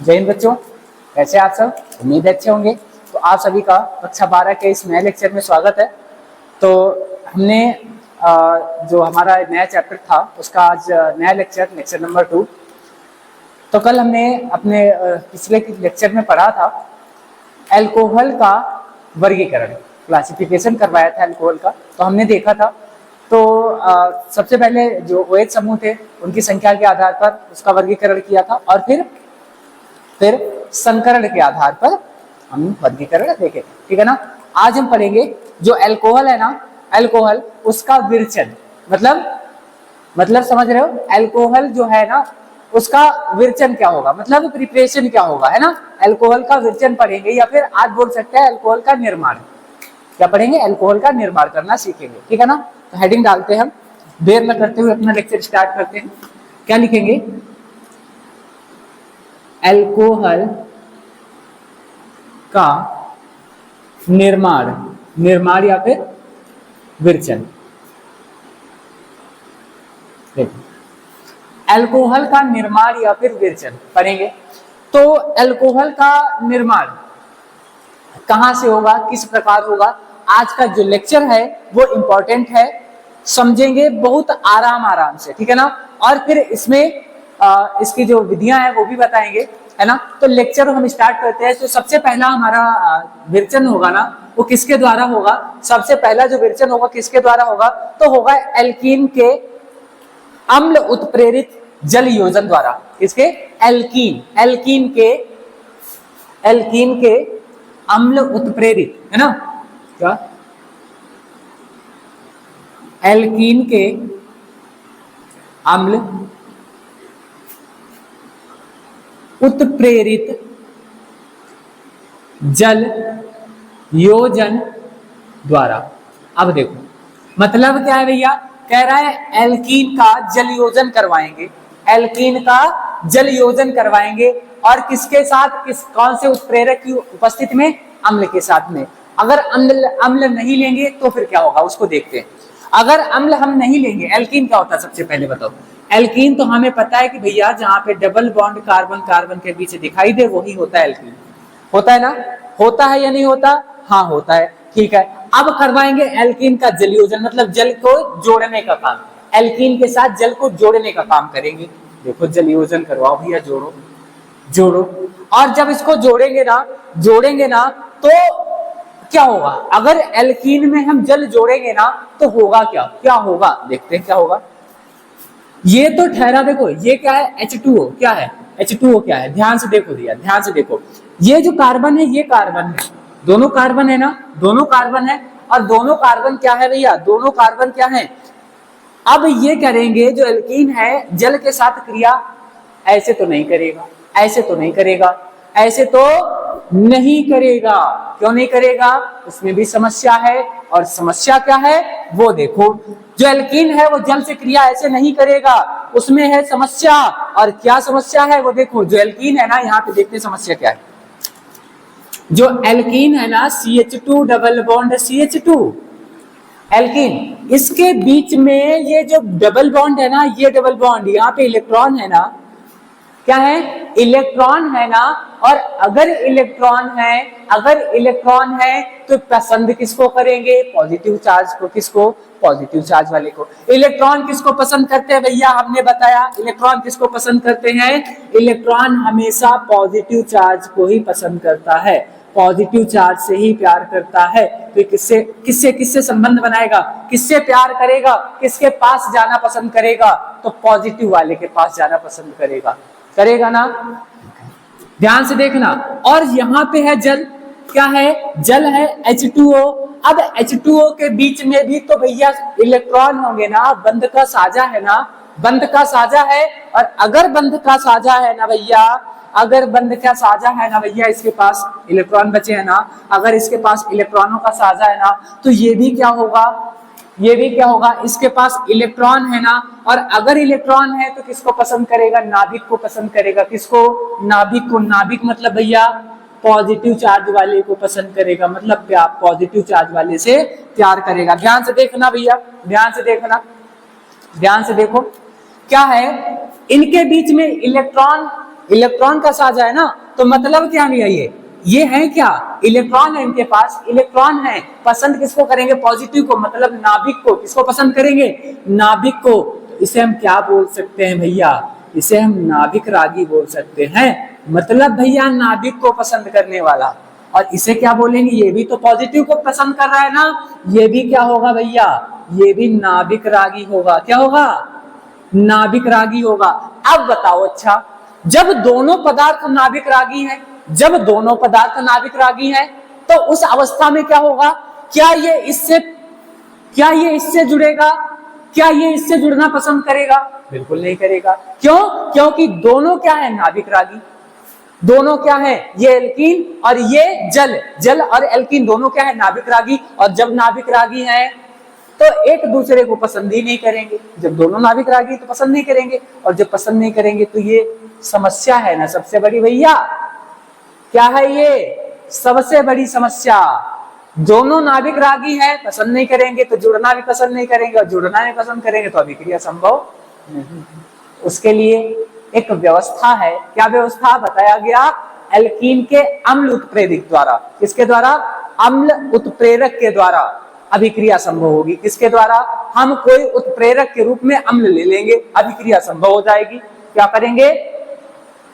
जय हिंद बच्चों, कैसे आप सब? उम्मीद है अच्छे होंगे। तो आप सभी का कक्षा 12 के इस नए लेक्चर में स्वागत है। तो हमने जो हमारा नया चैप्टर था उसका आज नया लेक्चर नंबर 2। तो कल हमने अपने पिछले लेक्चर में पढ़ा था अल्कोहल का वर्गीकरण, क्लासिफिकेशन करवाया था अल्कोहल का। तो हमने देखा था तो सबसे पहले जो OH समूह थे उनकी संख्या के आधार पर उसका वर्गीकरण किया था और फिर संकरण के आधार पर हम वर्गीकरण देखे, ठीक है ना। आज हम पढ़ेंगे जो अल्कोहल है ना, अल्कोहल उसका विरचन, मतलब समझ रहे हो, अल्कोहल जो है ना उसका विरचन क्या होगा, मतलब प्रिपरेशन क्या होगा, है ना। अल्कोहल का विरचन पढ़ेंगे या फिर आज बोल सकते हैं अल्कोहल का निर्माण। क्या पढ़ेंगे? अल्कोहल का निर्माण करना सीखेंगे, ठीक है ना। तो हेडिंग डालते हैं हम, देर न करते हुए अपना लेक्चर स्टार्ट करते हैं। क्या लिखेंगे? अल्कोहल का निर्माण या फिर विरचन। अल्कोहल का निर्माण या फिर विरचन पढ़ेंगे। तो अल्कोहल का निर्माण कहां से होगा, किस प्रकार होगा, आज का जो लेक्चर है वो इंपॉर्टेंट है, समझेंगे बहुत आराम से, ठीक है ना। और फिर इसमें इसकी जो विधियां हैं वो भी बताएंगे, है ना। तो लेक्चर हम स्टार्ट करते हैं। तो सबसे पहला हमारा विरचन होगा ना, वो किसके द्वारा होगा? सबसे पहला जो विरचन होगा किसके द्वारा होगा? तो होगा एल्कीन के अम्ल उत्प्रेरित जल योजन द्वारा। किसके? एल्कीन के अम्ल उत्प्रेरित, है ना। क्या? एल्कीन के अम्ल उत्प्रेरित जल योजन द्वारा। अब देखो मतलब क्या है भैया, कह रहा है एल्कीन का जल योजन करवाएंगे, एल्कीन का जल योजन करवाएंगे और किसके साथ, कौन से उत्प्रेरक की उपस्थिति में? अम्ल के साथ में। अगर अम्ल नहीं लेंगे तो फिर क्या होगा उसको देखते हैं। अगर अम्ल हम नहीं लेंगे, एल्कीन क्या होता है सबसे पहले बताओ। एल्कीन तो हमें पता है कि भैया जहां पे डबल बॉन्ड कार्बन के बीच दिखाई दे वही होता है एल्कीन, होता है ना। होता है या नहीं होता? हाँ होता है, ठीक है। अब करवाएंगे एल्कीन का जल योजन, मतलब जल को जोड़ने का काम, एल्कीन के साथ जल को जोड़ने का काम करेंगे। देखो जल योजन करवाओ भैया, जोड़ो। और जब इसको जोड़ेंगे ना तो क्या होगा? अगर एल्कीन में हम जल जोड़ेंगे ना तो होगा क्या होगा, देखते हैं क्या होगा। ये तो ठहरा, देखो ये क्या है? H2O। क्या है H2O? क्या है? ध्यान से देखो भैया, ध्यान से देखो। ये जो कार्बन है ये कार्बन है, दोनों कार्बन है ना, दोनों कार्बन है। और दोनों कार्बन क्या है भैया? दोनों कार्बन क्या है? अब ये करेंगे जो एल्कीन है जल के साथ क्रिया ऐसे तो नहीं करेगा, ऐसे तो नहीं करेगा। क्यों नहीं करेगा? उसमें भी समस्या है। और समस्या क्या है वो देखो, जो एल्कीन है वो जल से क्रिया ऐसे नहीं करेगा, उसमें है समस्या। और क्या समस्या है वो देखो। जो एल्कीन है ना, यहाँ पे देखते हैं समस्या क्या है। जो एल्कीन है ना, CH2 double bond CH2 alkene, इसके बीच में ये जो डबल बॉन्ड है ना, ये डबल बॉन्ड, यहाँ पे इलेक्ट्रॉन है ना, क्या है? इलेक्ट्रॉन है ना। और अगर इलेक्ट्रॉन है तो पसंद किसको करेंगे? पॉजिटिव चार्ज को। किसको? पॉजिटिव चार्ज वाले को। इलेक्ट्रॉन किसको पसंद करते हैं भैया? हमने बताया इलेक्ट्रॉन किसको पसंद करते हैं? इलेक्ट्रॉन हमेशा पॉजिटिव चार्ज को ही पसंद करता है, पॉजिटिव चार्ज से ही प्यार करता है। तो किससे संबंध बनाएगा? किससे प्यार करेगा? किसके पास जाना पसंद करेगा? तो पॉजिटिव वाले के पास जाना पसंद करेगा ना। ध्यान से देखना। और यहाँ पे है जल, क्या है? जल है H2O। अब H2O के बीच में भी तो भैया इलेक्ट्रॉन होंगे ना, बंध का साझा है ना, बंध का साझा है। और अगर बंध का साझा है ना भैया, इसके पास इलेक्ट्रॉन बचे हैं ना, अगर इसके पास इलेक्ट्रॉनों का साझा है ना, तो ये भी क्या होगा? इसके पास इलेक्ट्रॉन है ना। और अगर इलेक्ट्रॉन है तो किसको पसंद करेगा? नाभिक को पसंद करेगा। किसको? नाभिक को। नाभिक मतलब भैया पॉजिटिव चार्ज वाले को पसंद करेगा, मतलब पॉजिटिव चार्ज वाले से प्यार करेगा। ध्यान से देखना भैया, ध्यान से देखो क्या है। इनके बीच में इलेक्ट्रॉन इलेक्ट्रॉन का साझा है ना, तो मतलब क्या भैया ये है क्या, इलेक्ट्रॉन है इनके पास, इलेक्ट्रॉन है, पसंद किसको करेंगे, पॉजिटिव को, मतलब नाभिक को। किसको पसंद करेंगे, नाभिक को। तो इसे हम क्या बोल सकते हैं भैया, इसे हम नाभिक रागी बोल सकते हैं, मतलब भैया नाभिक को पसंद करने वाला। और इसे क्या बोलेंगे, ये भी तो पॉजिटिव को पसंद कर रहा है ना, ये भी क्या होगा भैया, ये भी नाभिक रागी होगा। क्या होगा, नाभिक रागी होगा। अब बताओ, अच्छा जब दोनों पदार्थ नाभिक रागी हैं, जब दोनों पदार्थ नाभिक रागी हैं, तो उस अवस्था में क्या होगा, क्या ये इससे जुड़ेगा, क्या ये इससे जुड़ना पसंद करेगा, बिल्कुल नहीं करेगा। क्यों, क्योंकि दोनों क्या है, नाभिक रागी। दोनों क्या है, ये एल्कीन और ये जल और एल्कीन दोनों क्या है, नाभिक रागी। और जब नाभिक रागी है तो एक दूसरे को पसंद ही नहीं करेंगे। जब दोनों नाभिक रागी तो पसंद नहीं करेंगे, और जब पसंद नहीं करेंगे तो ये समस्या है ना सबसे बड़ी भैया। क्या है ये, सबसे बड़ी समस्या। दोनों नाभिक रागी है, पसंद नहीं करेंगे तो जुड़ना भी पसंद नहीं करेंगे, और जुड़ना नहीं पसंद करेंगे तो अभिक्रिया संभव नहीं। उसके लिए एक व्यवस्था है। क्या व्यवस्था, बताया गया एल्कीन के अम्ल उत्प्रेरक द्वारा। किसके द्वारा, अम्ल उत्प्रेरक के द्वारा अभिक्रिया संभव होगी। किसके द्वारा, हम कोई उत्प्रेरक के रूप में अम्ल ले लेंगे, अभिक्रिया संभव हो जाएगी। क्या करेंगे,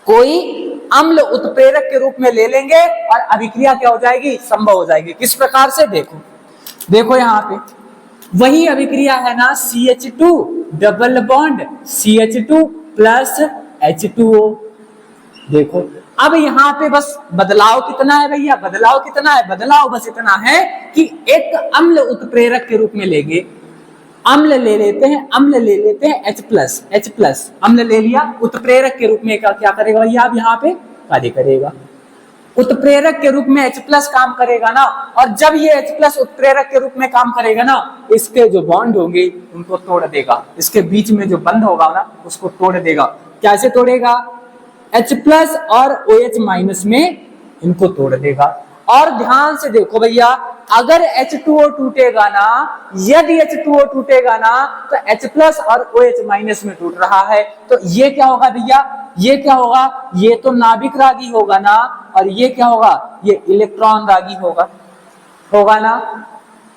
कोई अम्ल उत्प्रेरक के रूप में ले लेंगे और अभिक्रिया क्या हो जाएगी, संभव हो जाएगी। किस प्रकार से, देखो यहाँ पे वही अभिक्रिया है ना, CH2 double bond CH2 plus H2O। देखो अब यहाँ पे बस बदलाव कितना है भैया, बदलाव कितना है, बदलाव बस इतना है कि एक अम्ल उत्प्रेरक के रूप में लेंगे, अम्ल ले लेते हैं H+, अम्ल ले लिया, उत्प्रेरक के रूप में क्या करेगा भैया, अब यहाँ पे कार्य करेगा, उत्प्रेरक के रूप में H+ काम करेगा ना। और जब ये H+ उत्प्रेरक के रूप में काम करेगा ना, इसके जो बॉन्ड होंगे उनको तोड़ देगा, इसके बीच में जो बंध होगा ना उसको तोड़ देगा। कैसे तोड़ेगा, H+ और OH- में इनको तोड़ देगा। और ध्यान से देखो भैया, अगर H2O टूटेगा ना, यदि H2O टूटेगा ना तो H+ और OH- में टूट रहा है, तो ये क्या होगा भैया, ये क्या होगा, ये तो नाभिक रागी होगा ना, और ये क्या होगा, ये इलेक्ट्रॉन रागी होगा ना।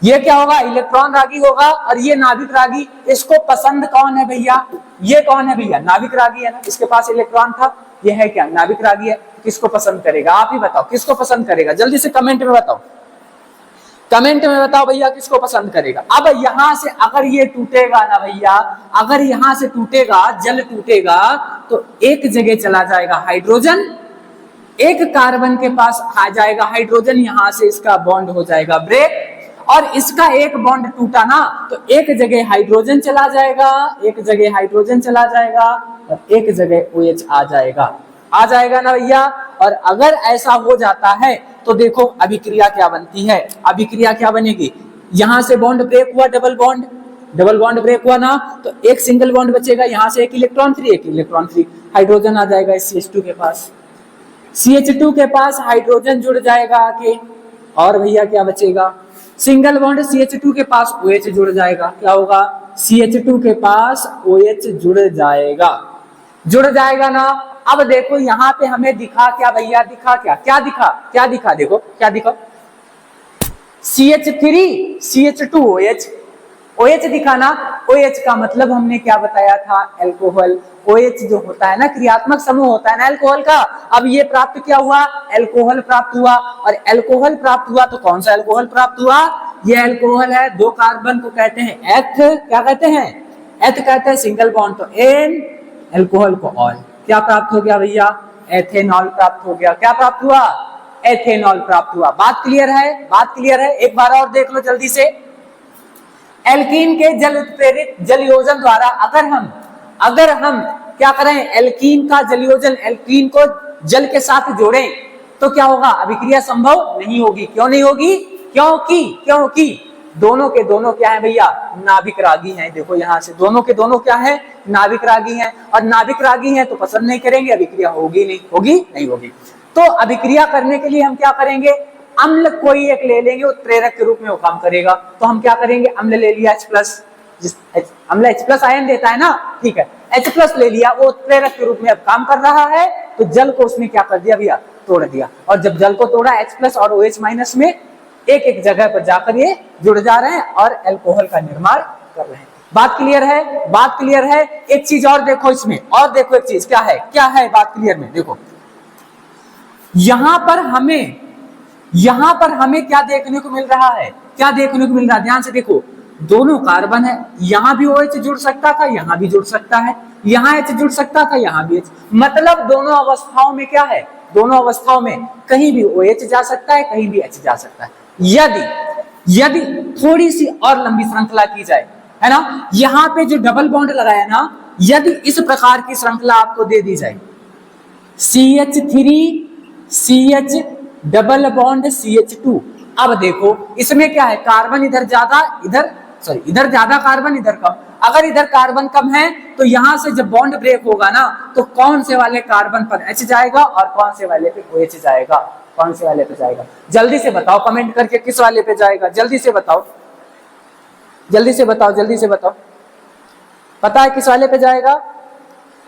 ये क्या होगा, इलेक्ट्रॉन रागी होगा, और ये नाभिक रागी। इसको पसंद कौन है भैया, ये कौन है भैया, नाभिक रागी है ना, इसके पास इलेक्ट्रॉन था, ये है क्या, नाभिक रागी है। किसको पसंद करेगा, आप ही बताओ, किसको पसंद करेगा, जल्दी से कमेंट में बताओ, कमेंट में बताओ भैया किसको पसंद करेगा। अब यहां से अगर ये टूटेगा ना भैया, अगर यहां से टूटेगा, जल टूटेगा, तो एक जगह चला जाएगा हाइड्रोजन, एक कार्बन के पास आ जाएगा हाइड्रोजन, यहां से इसका बॉन्ड हो जाएगा ब्रेक, और इसका एक बॉन्ड टूटा ना तो एक जगह हाइड्रोजन चला जाएगा, एक जगह हाइड्रोजन चला जाएगा, और एक जगह OH आ जाएगा ना भैया। और अगर ऐसा हो जाता है तो देखो अभिक्रिया क्या बनती है, अभिक्रिया क्या बनेगी, यहां से बॉन्ड ब्रेक हुआ, डबल बॉन्ड ब्रेक हुआ ना, तो एक सिंगल बॉन्ड बचेगा, यहां से एक इलेक्ट्रॉन फ्री, हाइड्रोजन आ जाएगा CH2 के पास, CH2 के पास हाइड्रोजन जुड़ जाएगा आके, और भैया क्या बचेगा, सिंगल बॉन्ड CH2 के पास OH जुड़ जाएगा। क्या होगा, CH2 के पास OH जुड़ जाएगा ना। अब देखो यहाँ पे हमें दिखा क्या भैया, क्या दिखा, देखो क्या दिखा, CH3 CH2 OH दिखा ना। OH का मतलब हमने क्या बताया था, एल्कोहल। OH जो होता है ना, क्रियात्मक समूह होता है ना एल्कोहल का। अब ये प्राप्त क्या हुआ, एल्कोहल प्राप्त हुआ, और एल्कोहल प्राप्त हुआ तो कौन सा एल्कोहल प्राप्त हुआ, ये एल्कोहल है, 2 कार्बन को कहते हैं एथ, क्या कहते हैं, एथ कहते हैं, सिंगल बॉन्ड तो एन, एल्कोहल को ऑल। क्या प्राप्त हो गया भैया, एथेनॉल प्राप्त हो गया। क्या प्राप्त हुआ, एथेनॉल प्राप्त हुआ। बात क्लियर है, एक बार और देख लो जल्दी से। एल्कीन के जल उत्प्रेरित जलयोजन द्वारा अगर हम क्या करें, एल्कीन का जलयोजन, एल्कीन को जल के साथ जोड़ें तो क्या होगा, अभिक्रिया संभव नहीं होगी। क्यों नहीं होगी, क्योंकि दोनों के दोनों क्या है भैया, नाभिक रागी हैं। देखो यहाँ से दोनों के दोनों क्या है, नाभिक रागी हैं, और नाभिक रागी हैं तो पसंद नहीं करेंगे, अभिक्रिया होगी नहीं होगी। तो अभिक्रिया करने के लिए हम क्या करेंगे, अम्ल कोई एक ले लेंगे, उत्प्रेरक के रूप में वो काम करेगा। तो हम क्या करेंगे, अम्ल ले लिया H+, अम्ल H+ आयन देता है ना, ठीक है, H+ ले लिया, वो उत्प्रेरक के रूप में अब काम कर रहा है, तो जल को उसने क्या कर दिया भैया, तोड़ दिया। और जब जल को तोड़ा H+ और OH- में एक एक जगह पर जाकर ये जुड़ जा रहे हैं और अल्कोहल का निर्माण कर रहे हैं। बात क्लियर है, बात क्लियर है। एक चीज और देखो इसमें, और देखो एक चीज क्या है बात क्लियर में। देखो यहां पर हमें क्या देखने को मिल रहा है, क्या देखने को मिल रहा है, ध्यान से देखो। दोनों कार्बन है, यहां भी OH जुड़ सकता था, यहां भी जुड़ सकता है, यहां H जुड़ सकता था, यहां भी H। मतलब दोनों अवस्थाओं में क्या है, दोनों अवस्थाओं में कहीं भी OH जा सकता है, कहीं भी H जा सकता है। यदि थोड़ी सी और लंबी श्रृंखला की जाए, है ना, यहां पे जो डबल बॉन्ड लगाया ना, यदि इस प्रकार की श्रृंखला आपको दे दी जाए, CH3 CH double bond CH2। अब देखो इसमें क्या है, कार्बन इधर ज्यादा, इधर ज्यादा कार्बन, इधर कम। अगर इधर कार्बन कम है तो यहां से जब बॉन्ड ब्रेक होगा ना, तो कौन से वाले कार्बन पर H जाएगा और कौन से वाले पे OH जाएगा, कौन से वाले पे जाएगा? जल्दी से बताओ कमेंट करके, किस वाले पे जाएगा, जल्दी से बताओ, जल्दी से बताओ, जल्दी से बताओ। पता है किस वाले पे जाएगा?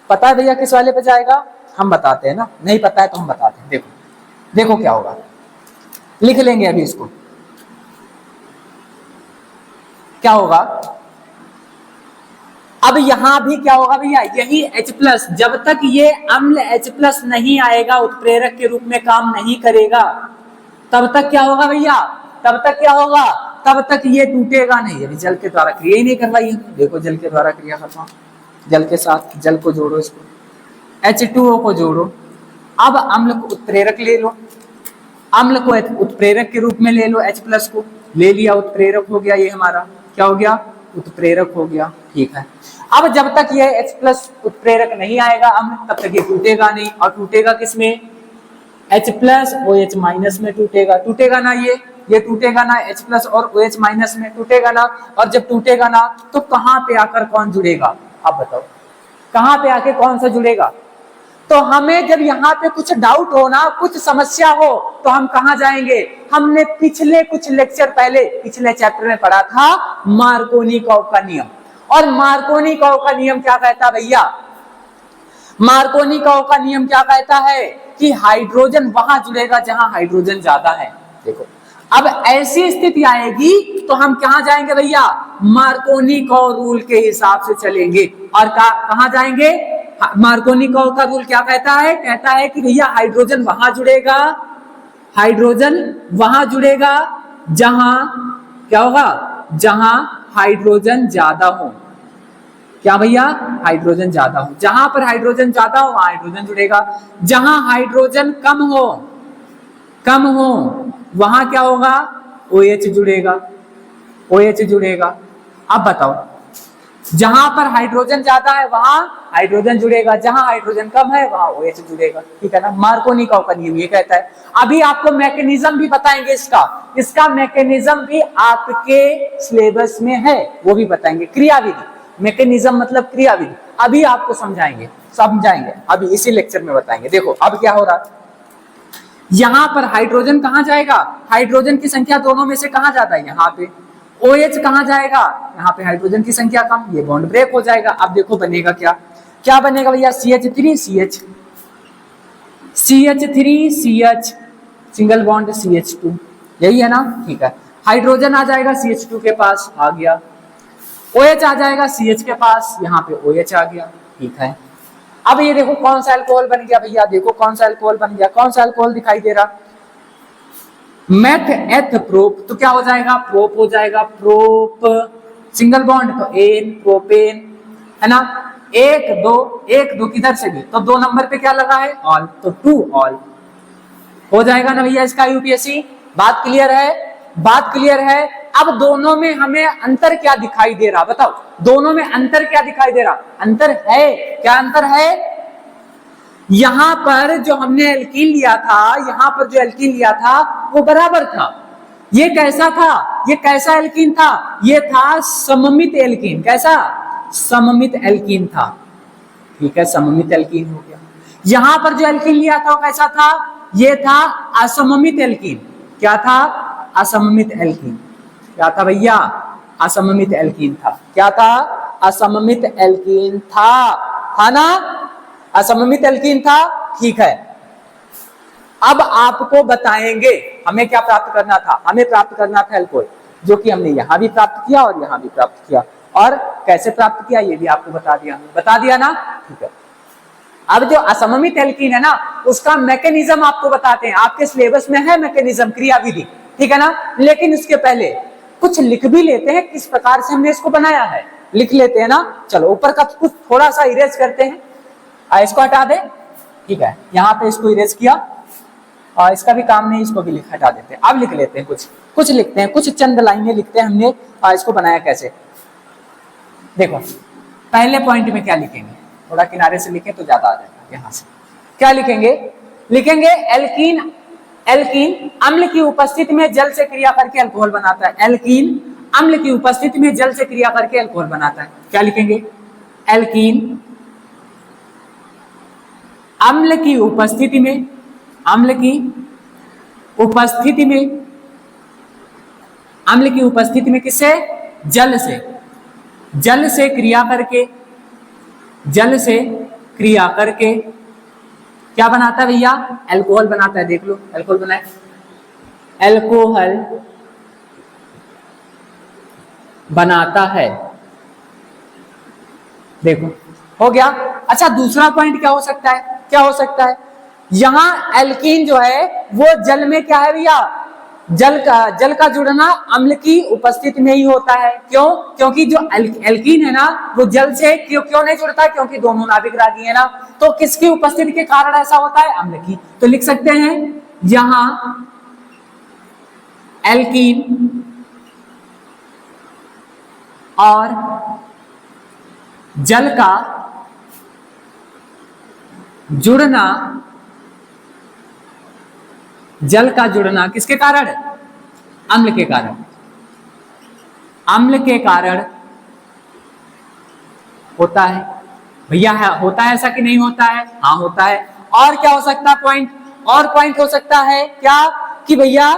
पता है भैया किस वाले पे जाएगा? हम बताते हैं ना, नहीं पता है तो हम बताते हैं। देखो देखो क्या होगा, लिख लेंगे अभी इसको। क्या होगा अब यहां भी क्या होगा भैया, यही H+, जब तक ये अम्ल H+ नहीं आएगा, उत्प्रेरक के रूप में काम नहीं करेगा, तब तक क्या होगा भैया, तब तक क्या होगा, तब तक ये टूटेगा नहीं। अभी जल के द्वारा क्रिया ही नहीं करवाई है, देखो जल के द्वारा क्रिया करवा, जल के साथ जल को जोड़ो, इसको H2O को जोड़ो। अब अम्ल को उत्प्रेरक ले लो, अम्ल को उत्प्रेरक के रूप में ले लो, H+ को ले लिया, उत्प्रेरक हो गया, ये हमारा क्या हो गया, उत्प्रेरक हो गया। ठीक है, अब जब तक ये H+ उत्प्रेरक नहीं आएगा अम्ल, तब तक ये टूटेगा नहीं। और टूटेगा किसमें, H+ OH- में टूटेगा, टूटेगा ना, ये टूटेगा ना, H+ और OH- में टूटेगा ना। और जब टूटेगा ना तो कहां पे आकर कौन जुड़ेगा, आप बताओ, कहां पे आके कौन सा जुड़ेगा? तो हमें जब यहाँ पे कुछ डाउट हो ना, कुछ समस्या हो, तो हम कहां जाएंगे? हमने पिछले कुछ लेक्चर पहले पिछले चैप्टर में पढ़ा था मार्कोनिकॉव का नियम। और मार्कोनिकॉव का नियम क्या कहता भैया, मार्कोनिकॉव का नियम क्या कहता है कि हाइड्रोजन वहां जुड़ेगा जहां हाइड्रोजन ज्यादा है। देखो अब ऐसी स्थिति आएगी तो हम कहां जाएंगे भैया, मार्कोनिकॉव रूल के हिसाब से चलेंगे। और कहां जाएंगे, मार्कोनिकॉव का रूल क्या कहता है, कहता है कि भैया हाइड्रोजन वहां जुड़ेगा, हाइड्रोजन वहां जुड़ेगा जहां क्या होगा, जहां हाइड्रोजन ज्यादा हो। क्या भैया, हाइड्रोजन ज्यादा हो, जहां पर हाइड्रोजन ज्यादा हो वहां हाइड्रोजन जुड़ेगा। जहां हाइड्रोजन कम हो वहां क्या होगा, OH जुड़ेगा, OH जुड़ेगा। अब बताओ, जहां पर हाइड्रोजन ज्यादा है वहां हाइड्रोजन जुड़ेगा, जहां हाइड्रोजन कम है वहां OH जुड़ेगा। ठीक है ना, मार्कोनिकॉव का नियम ये कहता है। अभी आपको मैकेनिज्म भी बताएंगे, इसका मैकेनिज्म भी आपके सिलेबस में है, वो भी बताएंगे। क्रियाविधि, मैकेनिज्म मतलब क्रियाविधि, अभी आपको समझाएंगे अभी इसी लेक्चर में बताएंगे। देखो अब क्या हो रहा है, यहां पर हाइड्रोजन कहां जाएगा, हाइड्रोजन की संख्या दोनों में से कहां जाता है, यहाँ पे। OH कहां जाएगा, यहाँ पे हाइड्रोजन की संख्या कम, ये बॉन्ड ब्रेक हो जाएगा। अब देखो बनेगा क्या बनेगा भैया, CH3 CH single bond CH2, यही है ना। ठीक है, हाइड्रोजन आ जाएगा CH2 के पास, आ गया। OH आ जाएगा CH के पास, यहाँ पे OH आ गया। ठीक है, अब ये देखो कौन सा अल्कोहल बन गया भैया, देखो कौन सा अल्कोहल बन गया, कौन सा अल्कोहल दिखाई दे रहा, मेथ एथ प्रोप। तो क्या हो जाएगा, प्रोप हो जाएगा, प्रोप सिंगल बॉन्ड तो एन, प्रोपेन, है ना। एक दो किधर से भी, तो 2 नंबर पे क्या लगा है, ऑल, तो 2 ऑल हो जाएगा ना भैया इसका यूपीएससी। बात क्लियर है, बात क्लियर है। अब दोनों में हमें अंतर क्या दिखाई दे रहा, बताओ, दोनों में अंतर क्या दिखाई दे रहा, अंतर है, क्या अंतर है? यहां पर जो हमने एल्कीन लिया था, यहां पर जो एल्कीन लिया था वो बराबर था। ये कैसा था, ये कैसा एल्कीन था, ये था सममित एल्कीन। कैसा, सममित एल्कीन था। ठीक है, सममित एल्कीन हो गया। यहां पर जो एल्कीन लिया था वो कैसा था, ये था असममित एल्कीन। क्या था, असममित एल्कीन। क्या था भैया, असममित एल्कीन था। क्या था, असममित एल्कीन था ना, असममित एल्कीन था। ठीक है। अब आपको बताएंगे हमें क्या प्राप्त करना था। हमें प्राप्त करना था एल्कोहल, जो कि हमने यहां भी प्राप्त किया और यहां भी प्राप्त किया, और कैसे प्राप्त किया ये भी आपको बता दिया ना, ठीक है। अब जो असममित एल्कीन है ना, उसका मैकेनिज्म आपको बताते हैं। आपके सिलेबस में है मैकेनिज्म, क्रियाविधि, ठीक है ना। लेकिन उसके पहले कुछ लिख भी लेते हैं, किस प्रकार से हमने इसको बनाया है, लिख लेते हैं ना। चलो ऊपर का कुछ थोड़ा सा इरेज करते हैं, इसको हटा दे, ठीक है। यहाँ पे इसको इरेज किया, और इसका भी काम नहीं, इसको भी हटा देते हैं। अब लिख लेते हैं, कुछ लिखते हैं, कुछ चंद लाइनें लिखते हैं हमने इसको बनाया कैसे। देखो पहले पॉइंट में क्या लिखेंगे, थोड़ा किनारे से लिखें तो ज्यादा आ जाएगा। यहां से क्या लिखेंगे, लिखेंगे एल्कीन, एल्कीन अम्ल की उपस्थिति में जल से क्रिया करके अल्कोहल बनाता है। एल्कीन अम्ल की उपस्थिति में जल से क्रिया करके अल्कोहल बनाता है। क्या लिखेंगे, एल्कीन अम्ल की उपस्थिति में, अम्ल की उपस्थिति में, अम्ल की उपस्थिति में किससे, जल से, जल से क्रिया करके, जल से क्रिया करके क्या बनाता है भैया, अल्कोहल बनाता है। देख लो अल्कोहल बनाए, अल्कोहल बनाता है। देखो हो गया। अच्छा दूसरा पॉइंट क्या हो सकता है, क्या हो सकता है, यहां एल्कीन जो है वो जल में क्या है भैया, जल का जुड़ना अम्ल की उपस्थिति में ही होता है। क्यों, क्योंकि जो एल्कीन है ना वो जल से क्यों नहीं जुड़ता, क्योंकि दोनों नाभिक रागी है ना। तो किसकी उपस्थिति के कारण ऐसा होता है, अम्ल की। तो लिख सकते हैं यहां एल्कीन और जल का जुड़ना, जल का जुड़ना किसके कारण, अम्ल के कारण, अम्ल के कारण होता है। भैया होता है ऐसा कि नहीं होता है, हाँ होता है। और क्या हो सकता है पॉइंट, और पॉइंट हो सकता है क्या कि भैया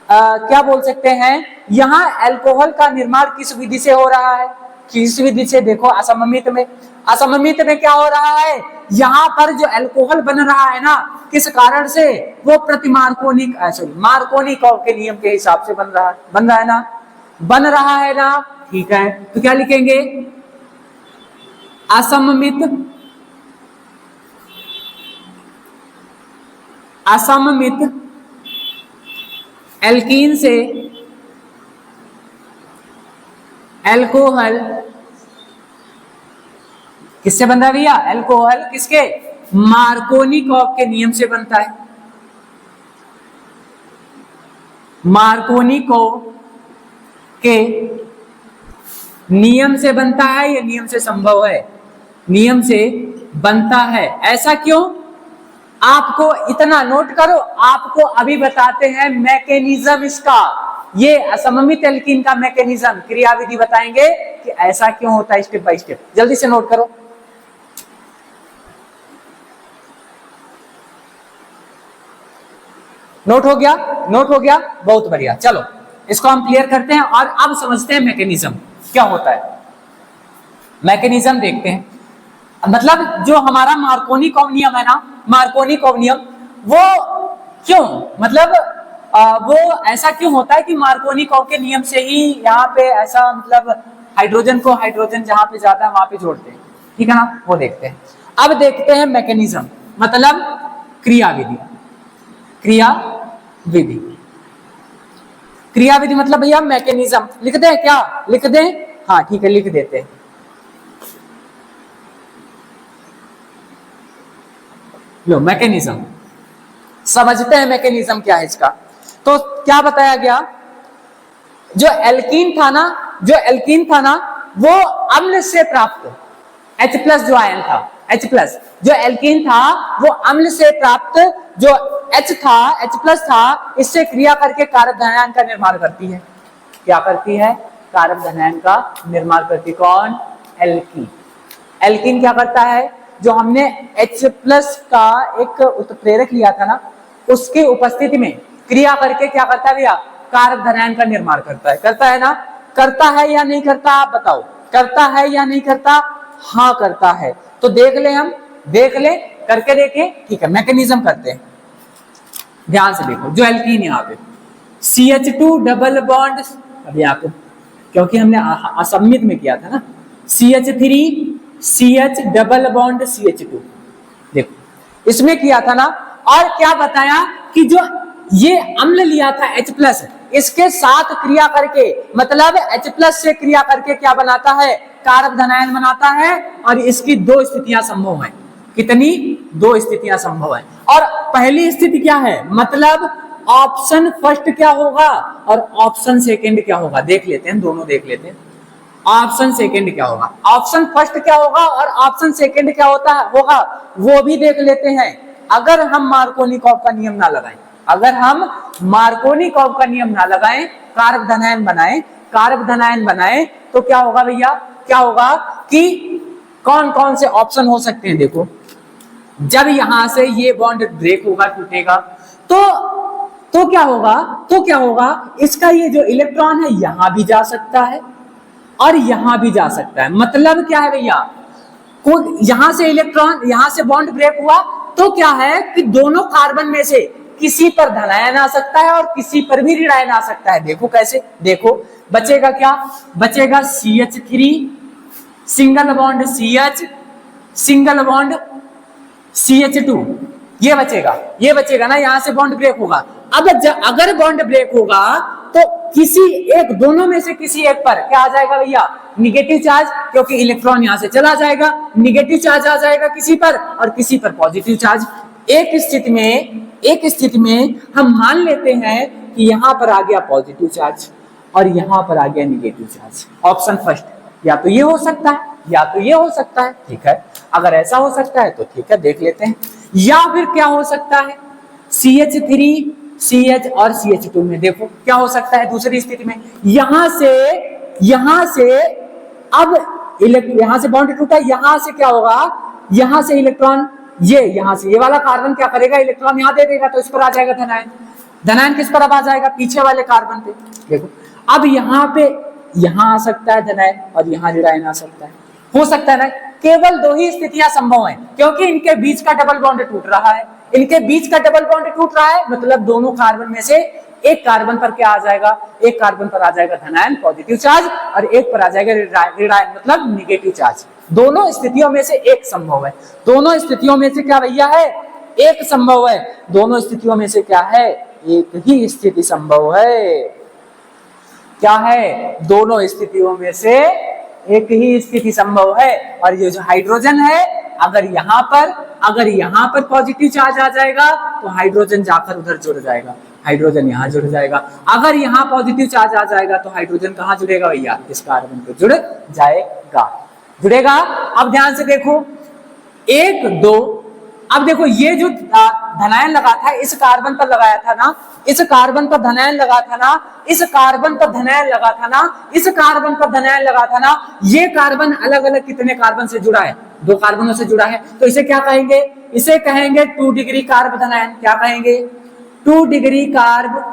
क्या बोल सकते हैं, यहां अल्कोहल का निर्माण किस विधि से हो रहा है, किस विधि से। देखो असममित में, असममित में क्या हो रहा है, यहां पर जो अल्कोहल बन रहा है ना, किस कारण से, वो प्रति मार्कोनी मार्कोनिकॉव के नियम के हिसाब से बन रहा है ना, बन रहा है ना, ठीक है। तो क्या लिखेंगे, असममित, असममित एल्कीन से अल्कोहल किससे बन रहा है भैया, अल्कोहल किसके, मार्कोनिकॉव के नियम से बनता है। मार्कोनिकॉव के नियम से बनता है, ये नियम से संभव है, नियम से बनता है। ऐसा क्यों, आपको इतना नोट करो, आपको अभी बताते हैं मैकेनिज्म इसका। ये असममित एल्कीन का मैकेनिज्म, क्रियाविधि बताएंगे कि ऐसा क्यों होता है, स्टेप बाय स्टेप। जल्दी से नोट करो। नोट हो गया, नोट हो गया, बहुत बढ़िया। चलो इसको हम क्लियर करते हैं और अब समझते हैं मैकेनिज्म क्या होता है। मैकेनिज्म देखते हैं, मतलब जो हमारा मार्कोनिकॉव नियम है ना, मार्कोनिकॉव नियम वो क्यों, मतलब वो ऐसा क्यों होता है कि मार्कोनिकॉव के नियम से ही यहाँ पे ऐसा, मतलब हाइड्रोजन को हाइड्रोजन जहां पे जाता है वहां पे जोड़ते हैं, ठीक है ना, वो देखते हैं। अब देखते हैं मैकेनिज्म, मतलब क्रियाविधि। क्रियाविधि, क्रियाविधि मतलब भैया मैकेनिज्म। लिख दें क्या, लिख दें, हाँ ठीक है लिख देते हैं। लो मैकेनिज्म समझते हैं, मैकेनिज्म क्या है इसका। तो क्या बताया गया, जो एल्कीन था ना, जो एल्कीन था ना वो अम्ल से प्राप्त H+ जो आयन था, H+, जो एल्कीन था वो अम्ल से प्राप्त जो H था, H+ था, इससे क्रिया करके कारक धनायन का निर्माण करती है। क्या करती है, कारक धनायन का निर्माण करती है। कौन, एल्कीन। एल्कीन क्या करता है, जो हमने H+ का एक उत्प्रेरक लिया था ना, उसकी उपस्थिति में क्रिया करके क्या करता है भैया, कारक धनायन का निर्माण करता है। करता है ना, करता है या नहीं करता, आप बताओ, करता है या नहीं करता, हाँ करता है। तो देख ले हम देख ले, करके देखे, ठीक है। मैकेनिज्म करते हैं, ध्यान से देखो। जो एल्कीन यहाँ पे CH2 डबल बॉन्ड, अभी आपको क्योंकि हमने सबमिट में किया था ना, CH3 CH double bond CH2, देखो इसमें किया था ना। और क्या बताया कि जो ये अम्ल लिया था H+, इसके साथ क्रिया करके, मतलब H+ से क्रिया करके क्या बनाता है, कारक धनायन बनाता है। और इसकी दो स्थितियां संभव हैं। कितनी? दो स्थितियां संभव है। और पहली स्थिति क्या है, मतलब ऑप्शन फर्स्ट क्या होगा और ऑप्शन सेकंड क्या होगा, देख लेते हैं, दोनों देख लेते हैं। ऑप्शन सेकंड क्या होगा, ऑप्शन फर्स्ट क्या होगा और ऑप्शन सेकंड क्या होगा वो भी देख लेते हैं। अगर हम मार्कोनिकॉफ का नियम ना लगाएं, अगर हम मार्कोनिकॉफ का नियम ना लगाएं, कारक धनायन बनाएं, तो क्या होगा भैया, क्या होगा कि कौन कौन से ऑप्शन हो सकते हैं। देखो, जब यहां से ये बॉन्ड ब्रेक होगा, टूटेगा, तो क्या होगा, इसका ये जो इलेक्ट्रॉन है यहां भी जा सकता है और यहां भी जा सकता है। मतलब क्या है भैया, यहां से इलेक्ट्रॉन, यहां से बॉन्ड ब्रेक हुआ तो क्या है कि दोनों कार्बन में से किसी पर धनायन आ सकता है और किसी पर भी ऋणायन आ सकता है। देखो कैसे, देखो बचेगा क्या, बचेगा CH3 single bond CH single bond CH2, ये बचेगा ना, यहां से बॉन्ड ब्रेक होगा। अब अगर बॉन्ड ब्रेक होगा तो किसी एक, दोनों में से किसी एक पर क्या आ जाएगा भैया, निगेटिव चार्ज, क्योंकि इलेक्ट्रॉन यहां से चला जाएगा, निगेटिव चार्ज आ जाएगा किसी पर और किसी पर पॉजिटिव चार्ज। एक स्थिति में हम मान लेते हैं कि यहां पर आ गया पॉजिटिव चार्ज और यहां पर आ गया निगेटिव चार्ज। ऑप्शन फर्स्ट, या तो ये हो सकता है या तो ये हो सकता है, ठीक है। अगर ऐसा हो सकता है तो ठीक है, देख लेते हैं। या फिर क्या हो सकता है, CH3 CH और CH2 में देखो क्या हो सकता है दूसरी स्थिति में, यहां से अब यहां से बॉन्ड टूटा, यहां से क्या होगा, यहां से इलेक्ट्रॉन, यहां से ये वाला कार्बन क्या करेगा, इलेक्ट्रॉन यहां दे देगा, तो इस पर आ जाएगा धनायन किस पर अब आ जाएगा, पीछे वाले कार्बन पे। देखो अब यहां आ सकता है धनायन और यहां ऋणायन आ सकता है, हो सकता है ना। केवल दो ही स्थितियां संभव हैं, क्योंकि इनके बीच का डबल बॉन्ड टूट रहा है, मतलब दोनों कार्बन में से एक कार्बन पर क्या आ जाएगा, एक कार्बन पर आ जाएगा धनायन पॉजिटिव चार्ज और एक पर आ जाएगा ऋणायन मतलब निगेटिव चार्ज। दोनों स्थितियों में से एक संभव है, दोनों स्थितियों में से क्या भैया है, एक संभव है। दोनों स्थितियों में से क्या है, एक ही स्थिति संभव है। क्या है, दोनों स्थितियों में से एक ही स्थिति संभव है। और ये जो हाइड्रोजन है, अगर यहाँ पर पॉजिटिव चार्ज आ जाएगा तो हाइड्रोजन जाकर उधर जुड़ जाएगा, हाइड्रोजन यहाँ जुड़ जाएगा। अगर यहाँ पॉजिटिव चार्ज आ जाएगा तो हाइड्रोजन कहाँ जुड़ेगा भैया, इस कार्बन पे जुड़ेगा। अब ध्यान से देखो, 1 2, अब देखो ये जो धनायन लगा था इस कार्बन पर लगाया था ना, इस कार्बन पर धनायन लगा था ना, इस कार्बन पर धनायन लगा था ना, इस कार्बन पर धनायन लगा था ना, ये कार्बन अलग अलग कितने कार्बन से जुड़ा है, 2 कार्बनों से जुड़ा है। तो इसे क्या कहेंगे, इसे कहेंगे 2 डिग्री कार्ब धनायन। क्या कहेंगे, 2 डिग्री कार्ब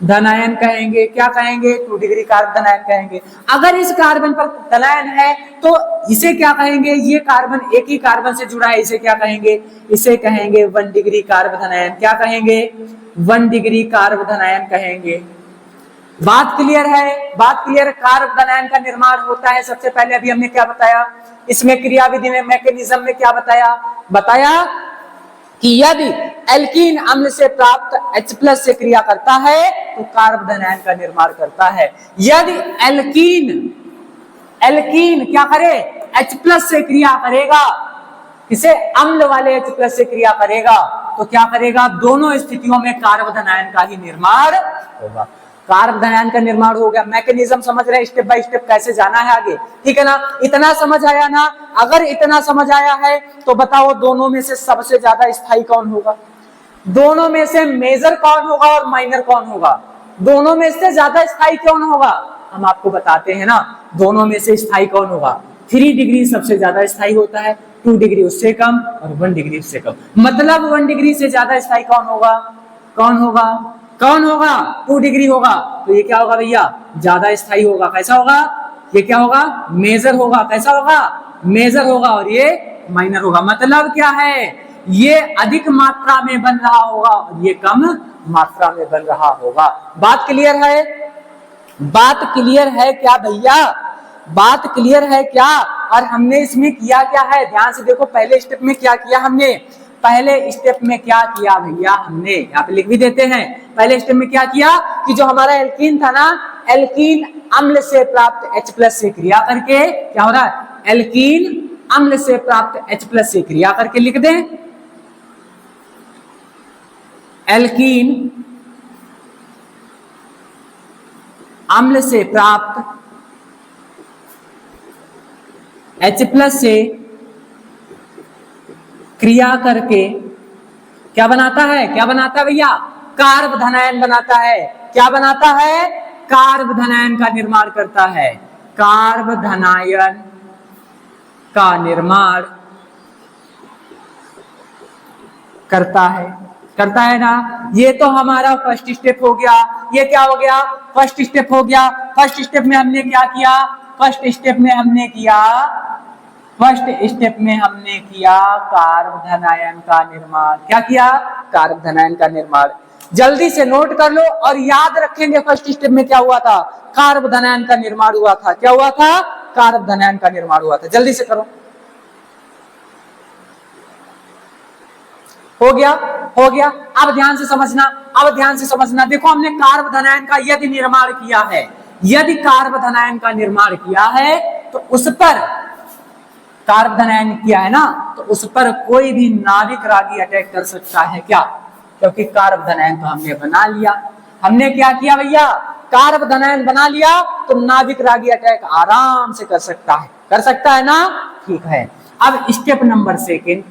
धनायन कहेंगे। क्या कहेंगे, 2 डिग्री कार्ब धनायन कहेंगे। अगर इस कार्बन पर धनायन है तो इसे क्या कहेंगे, ये कार्बन एक ही कार्बन से जुड़ा है, इसे क्या कहेंगे, इसे कहेंगे 1 डिग्री कार्ब धनायन। क्या कहेंगे, 1 डिग्री कार्ब धनायन कहेंगे। बात क्लियर है, बात क्लियर। कार्ब धनायन का निर्माण होता है सबसे पहले, अभी हमने क्या बताया, इसमें क्रियाविधि में, मैकेनिज्म में क्या बताया कि यदि एल्कीन अम्ल से प्राप्त H+ से क्रिया करता है तो कार्ब धनायन का निर्माण करता है। यदि एल्कीन क्या करे, H+ से क्रिया करेगा, इसे अम्ल वाले H+ से क्रिया करेगा तो क्या करेगा, दोनों स्थितियों में कार्ब धनायन का ही निर्माण होगा। कार्ब धनायन का निर्माण हो गया। मैकेनिज्म समझ रहे हैं, स्टेप बाय स्टेप कैसे जाना है आगे, ठीक है ना। इतना समझ आया ना, अगर इतना समझ आया है तो बताओ दोनों में से सबसे ज्यादा स्थायी कौन होगा, दोनों में से मेजर कौन होगा और माइनर कौन होगा, दोनों में से ज्यादा स्थायी कौन होगा, हम आपको बताते हैं ना। दोनों में से स्थायी कौन होगा, 3 डिग्री सबसे ज्यादा स्थायी होता है, 2 डिग्री उससे कम और 1 डिग्री उससे कम। मतलब 1 डिग्री से ज्यादा स्थायी कौन होगा 2 डिग्री होगा। तो ये क्या होगा भैया, ज्यादा स्थायी होगा। कैसा होगा, ये क्या होगा, मेजर होगा। कैसा होगा, मेजर होगा। और ये माइनर होगा। मतलब क्या है, ये अधिक मात्रा में बन रहा होगा और ये कम मात्रा में बन रहा होगा। बात क्लियर है? बात क्लियर है क्या भैया? बात क्लियर है क्या? और हमने इसमें किया क्या है, ध्यान से देखो। पहले स्टेप में क्या किया हमने? पहले स्टेप में क्या किया भैया हमने, यहाँ पे लिख भी देते हैं। पहले स्टेप में क्या किया कि जो हमारा एल्कीन था ना, एल्कीन अम्ल से प्राप्त H+ से क्रिया करके क्या हो रहा है, एल्कीन अम्ल से प्राप्त H+ से क्रिया करके लिख दें, एल्कीन अम्ल से प्राप्त H+ से क्रिया करके क्या बनाता है, क्या बनाता है भैया, कार्बधनायन बनाता है। क्या बनाता है? कार्बधनायन का निर्माण करता है। कार्बधनायन का निर्माण करता है, करता है ना। ये तो हमारा फर्स्ट स्टेप हो गया। ये क्या हो गया? फर्स्ट स्टेप हो गया। फर्स्ट स्टेप में हमने क्या किया? फर्स्ट स्टेप में हमने किया कार्बधनायन का निर्माण। क्या किया? कार्बधनायन का निर्माण। जल्दी से नोट कर लो और याद रखेंगे फर्स्ट स्टेप में क्या हुआ था, कार्बधनायन का निर्माण हुआ था। क्या हुआ था? कार्बधनायन का निर्माण हुआ था। जल्दी से करो। हो गया? हो गया। अब ध्यान से समझना, अब ध्यान से समझना। देखो हमने कार्बधनायन का यदि निर्माण किया है, यदि कार्बधनायन का निर्माण किया है तो उस पर कार्बधनायन किया है ना, तो उस पर कोई भी नाभिक रागी अटैक कर सकता है। क्या? क्योंकि कार्बधनायन तो हमने बना लिया। हमने क्या किया भैया? कार्बधनायन बना लिया, तो नाभिक रागी अटैक आराम से कर सकता है। कर सकता है ना? ठीक है। अब step number second,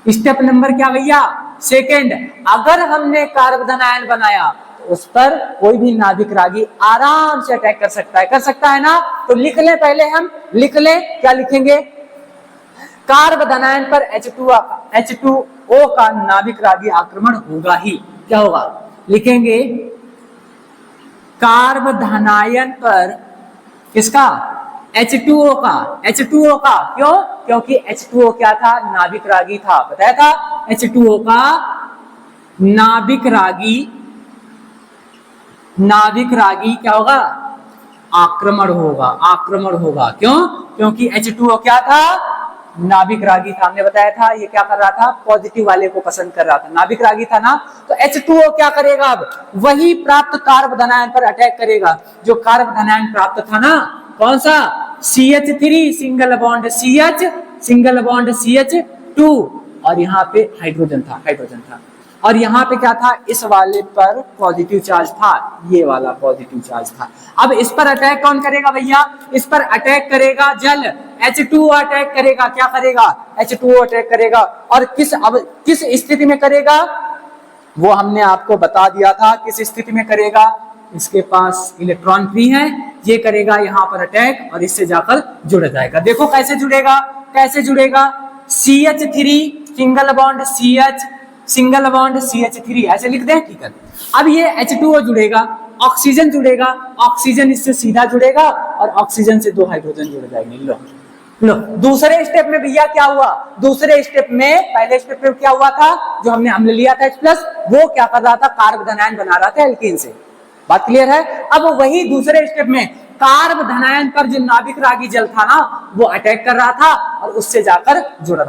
step number क्या भैया? सेकेंड। अगर हमने कार्बधनायन बनाया तो उस पर कोई भी नाभिक रागी आराम से अटैक कर सकता है। कर सकता है ना? तो लिख ले, पहले हम लिख ले। क्या लिखेंगे? कार्बधनायन पर H2O का नाभिक रागी आक्रमण होगा ही। क्या होगा? लिखेंगे कार्बधनायन पर किसका? H2O का। H2O का क्यों? क्योंकि H2O क्या था? नाभिक रागी था। बताया था H2O का नाभिक रागी क्या होगा? आक्रमण होगा। आक्रमण होगा। क्यों? क्योंकि H2O क्या था? नाभिक रागी था। हमने बताया था ये क्या कर रहा था? पॉजिटिव वाले को पसंद कर रहा था। नाभिक रागी था ना, तो H2O क्या करेगा? अब वही प्राप्त कार्बधनायन पर अटैक करेगा जो कार्बधनायन प्राप्त था ना। कौन सा? CH3 single bond CH, single bond CH2, और यहाँ पे हाइड्रोजन था, हाइड्रोजन था। और यहाँ पे क्या था? इस वाले पर पॉजिटिव चार्ज था, ये वाला पॉजिटिव चार्ज था। अब इस पर अटैक कौन करेगा भैया? इस पर अटैक करेगा जल, H2O अटैक करेगा। क्या करेगा? H2O अटैक करेगा। और किस स्थिति में करेगा वो हमने आपको बता दिया था। किस स्थिति में करेगा? इसके पास इलेक्ट्रॉन फ्री है, ये करेगा यहाँ पर अटैक और इससे जाकर जुड़ जाएगा। देखो कैसे जुड़ेगा, कैसे जुड़ेगा? CH3 single bond CH, single bond CH3 ऐसे लिख दें। ठीक है। अब ये H2O जुड़ेगा, ऑक्सीजन जुड़ेगा, ऑक्सीजन इससे सीधा जुड़ेगा और ऑक्सीजन से 2 हाइड्रोजन जुड़ जाएंगे। लो दूसरे स्टेप में भैया क्या हुआ? दूसरे स्टेप में, पहले स्टेप में क्या हुआ था? जो हमने लिया था H+, वो क्या कर रहा था? कार्बधनायन बना रहा था एल्कीन से। बात क्लियर है? अब वही दूसरे स्टेप में कार्बधनायन पर जो नाभिक रागी जल था ना, वो अटैक कर रहा था और उससे जाकर जुड़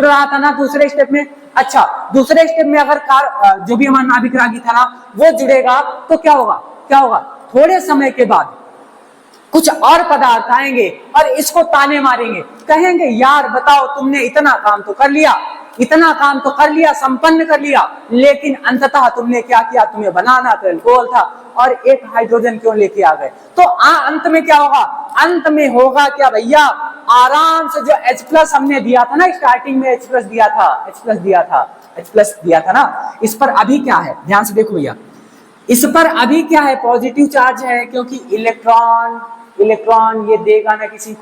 रहा था ना दूसरे स्टेप में। अच्छा, दूसरे स्टेप में अगर जो भी हमारा नाभिक रागी था ना, वो जुड़ेगा तो क्या होगा? क्या होगा? थोड़े समय के बाद कुछ और पदार्थ आएंगे और इसको ताने मारेंगे, कहेंगे यार बताओ तुमने इतना काम तो कर लिया, इतना काम तो कर लिया, संपन्न कर लिया, लेकिन अंततः तुमने क्या किया? तुम्हें बनाना तो अल्कोहल था और एक हाइड्रोजन क्यों लेके आ गए? तो अंत में क्या होगा? अंत में होगा क्या भैया? आराम से जो H+ हमने दिया था ना, स्टार्टिंग में H+ दिया था ना, इस पर अभी क्या है? ध्यान से देखो भैया, इस पर अभी क्या है? पॉजिटिव चार्ज है, क्योंकि इलेक्ट्रॉन ये देगा ना किसी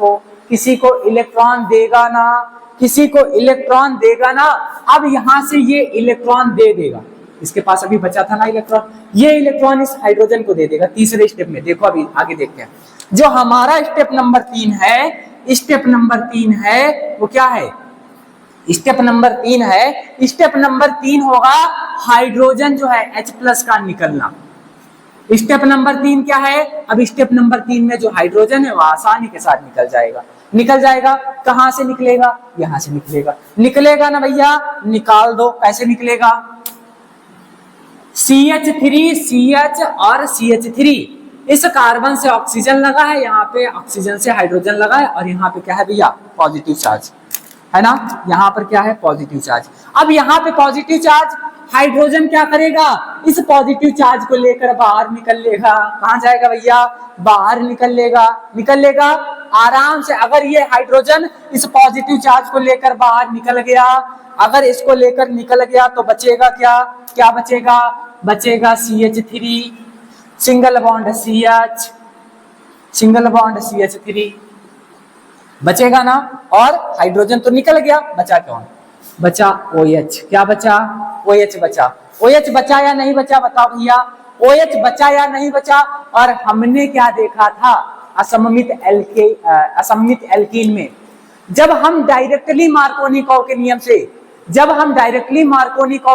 को इलेक्ट्रॉन देगा ना, किसी को इलेक्ट्रॉन देगा ना। अब यहां से ये इलेक्ट्रॉन दे देगा, इसके पास अभी बचा था ना इलेक्ट्रॉन, ये इलेक्ट्रॉन इस हाइड्रोजन को दे देगा तीसरे स्टेप में। देखो अभी आगे देखते हैं। जो हमारा स्टेप नंबर 3 है, स्टेप नंबर 3 है वो क्या है? स्टेप नंबर 3 है, स्टेप नंबर 3 होगा हाइड्रोजन जो है H+ का निकलना। स्टेप नंबर 3 क्या है? अब स्टेप नंबर 3 में जो हाइड्रोजन है वह आसानी के साथ निकल जाएगा। निकल जाएगा, कहां से निकलेगा? यहां से निकलेगा। निकलेगा ना भैया, निकाल दो। कैसे निकलेगा? CH3 CH और CH3, इस कार्बन से ऑक्सीजन लगा है, यहाँ पे ऑक्सीजन से हाइड्रोजन लगा है, और यहाँ पे क्या है भैया? पॉजिटिव चार्ज है ना। यहाँ पर क्या है? Positive charge. अब यहाँ पे पॉजिटिव चार्ज, हाइड्रोजन क्या करेगा? इस पॉजिटिव चार्ज को लेकर बाहर निकल लेगा। कहां जाएगा भैया? बाहर निकल लेगा। निकल लेगा आराम से। अगर ये हाइड्रोजन इस पॉजिटिव चार्ज को लेकर बाहर निकल गया, अगर इसको लेकर निकल गया तो बचेगा क्या? क्या बचेगा? बचेगा CH3, single bond CH, single bond CH3 बचेगा ना। और हाइड्रोजन तो निकल गया, बचा कौन? बचा OH। क्या बचा? OH बचा। OH बचा या नहीं बचा? बताओ भैया, OH बचा या नहीं बचा? और हमने क्या देखा था असममित एल्कीन में, जब हम डायरेक्टली मार्कोनिकोव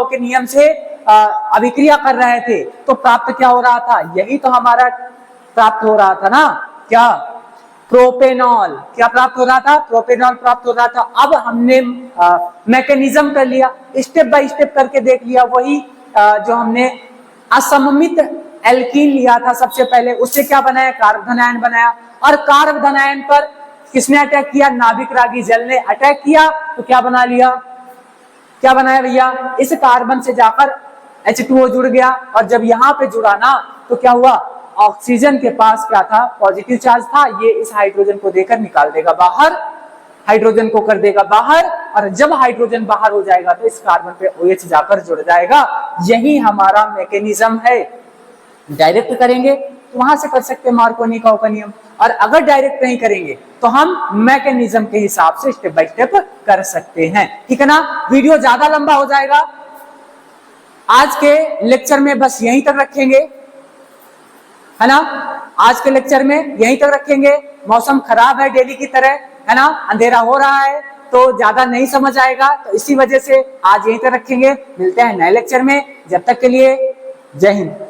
के नियम से, अभिक्रिया कर रहे थे तो प्राप्त क्या हो रहा था? यही तो हमारा प्राप्त हो रहा था ना। क्या? प्रोपेनॉल। क्या प्राप्त हो रहा था? प्रोपेनॉल प्राप्त हो रहा था। अब हमने मैकेनिज्म कर लिया, स्टेप बाय स्टेप करके देख लिया। वही जो हमने असममित एल्कीन लिया था सबसे पहले, उससे क्या बनाया? कार्बन आयन बनाया। और कार्बन आयन पर किसने अटैक किया? नाभिक रागी जल ने अटैक किया। तो क्या बना लिया? क्या बनाया भैया? इस कार्बन से जाकर H2O जुड़ गया, और जब यहाँ पे जुड़ा ना तो क्या हुआ? ऑक्सीजन के पास क्या था? पॉजिटिव चार्ज था। ये इस हाइड्रोजन को देकर निकाल देगा बाहर, हाइड्रोजन को कर देगा बाहर, और जब हाइड्रोजन बाहर हो जाएगा तो इस कार्बन पे OH जाकर जुड़ जाएगा। यही हमारा मैकेनिज्म है। डायरेक्ट करेंगे तो वहां से कर सकते हैं मार्कोनिकोव का नियम, और अगर डायरेक्ट नहीं करेंगे तो हम मैकेनिज्म के हिसाब से स्टेप बाय स्टेप कर सकते हैं। ठीक है ना। वीडियो ज्यादा लंबा हो जाएगा, आज के लेक्चर में बस यहीं तक रखेंगे, है ना। आज के लेक्चर में यहीं तक रखेंगे। मौसम खराब है डेली की तरह, है ना, अंधेरा हो रहा है तो ज्यादा नहीं समझ आएगा, तो इसी वजह से आज यहीं तक रखेंगे। मिलते हैं नए लेक्चर में, जब तक के लिए जय हिंद।